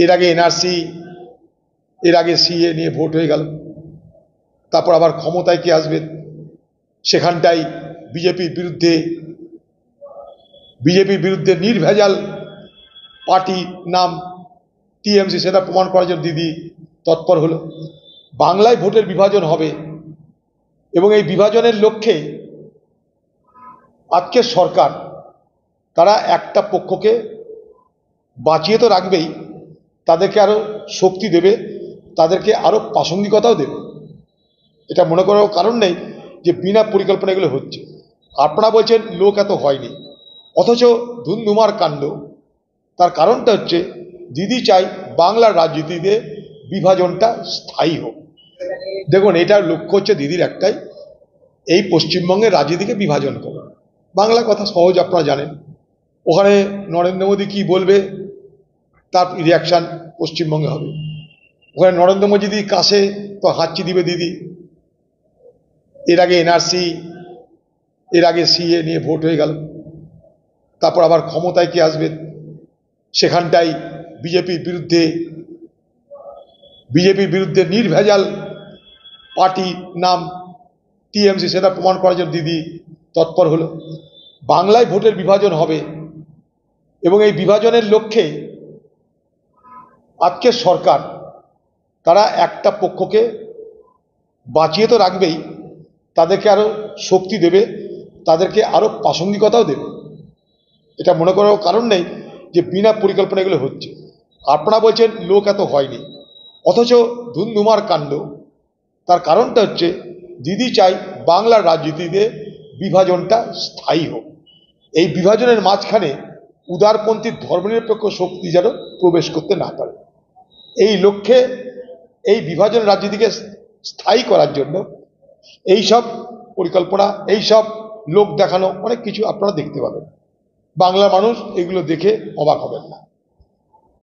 এর আগে এনআরসি, এর আগে সিএ নিয়ে ভোট হয়ে গেল, তারপর আবার ক্ষমতায় কে আসবে সেখানটাই বিজেপির বিরুদ্ধে নির্ভেজাল পার্টি নাম টিএমসি, সেটা প্রমাণ করার জন্য দিদি তৎপর হলো। বাংলায় ভোটের বিভাজন হবে এবং এই বিভাজনের লক্ষ্যে আজকের সরকার তারা একটা পক্ষকে বাঁচিয়ে তো রাখবেই, তাদেরকে আরো শক্তি দেবে, তাদেরকে আরো প্রাসঙ্গিকতাও দেবে। এটা মনে করার কারণ নেই যে বিনা পরিকল্পনা এগুলো হচ্ছে। আপনারা বলছেন লোক এত হয়নি, অথচ ধুন্ধুমার কাণ্ড। তার কারণটা হচ্ছে দিদি চাই বাংলার রাজনীতিতে বিভাজনটা স্থায়ী হোক। দেখুন, এটার লক্ষ্য হচ্ছে দিদির একটাই, এই পশ্চিমবঙ্গের রাজনীতিকে বিভাজন করা। বাংলা কথা সহজ, আপনারা জানেন। ওখানে নরেন্দ্র মোদী কি বলবে তার রিয়াকশান পশ্চিমবঙ্গে হবে। ওখানে নরেন্দ্র মোদী কাছে তো হাঁচি দিবে দিদি। এর আগে এনআরসি, এর আগে সিএ নিয়ে ভোট হয়ে গেল, তারপর আবার ক্ষমতায় কে আসবে সেখানটাই বিজেপির বিরুদ্ধে নির্ভেজাল পার্টি নাম টিএমসি, সেটা প্রমাণ করার জন্য দিদি তৎপর হলো। বাংলায় ভোটের বিভাজন হবে এবং এই বিভাজনের লক্ষ্যে আজকের সরকার তারা একটা পক্ষকে বাঁচিয়ে তো রাখবেই, তাদেরকে আরো শক্তি দেবে, তাদেরকে আরো প্রাসঙ্গিকতাও দেবে। এটা মনে করার কারণ নেই যে বিনা পরিকল্পনা এগুলো হচ্ছে। আপনারা বলছেন লোক এত হয়নি, অথচ ধুন্ধুমার কাণ্ড। তার কারণটা হচ্ছে দিদি চাই বাংলার রাজনীতিতে বিভাজনটা স্থায়ী হোক। এই বিভাজনের মাঝখানে উদারপন্থী ধর্মনিরপেক্ষ শক্তি যেন প্রবেশ করতে না পারে। এই লক্ষ্যে এই বিভাজন রাজনীতিকে স্থায়ী করার জন্য এইসব পরিকল্পনা, এইসব লোক দেখানো অনেক কিছু আপনারা দেখতে পাবেন। বাংলার মানুষ এগুলো দেখে অবাক হবেন না।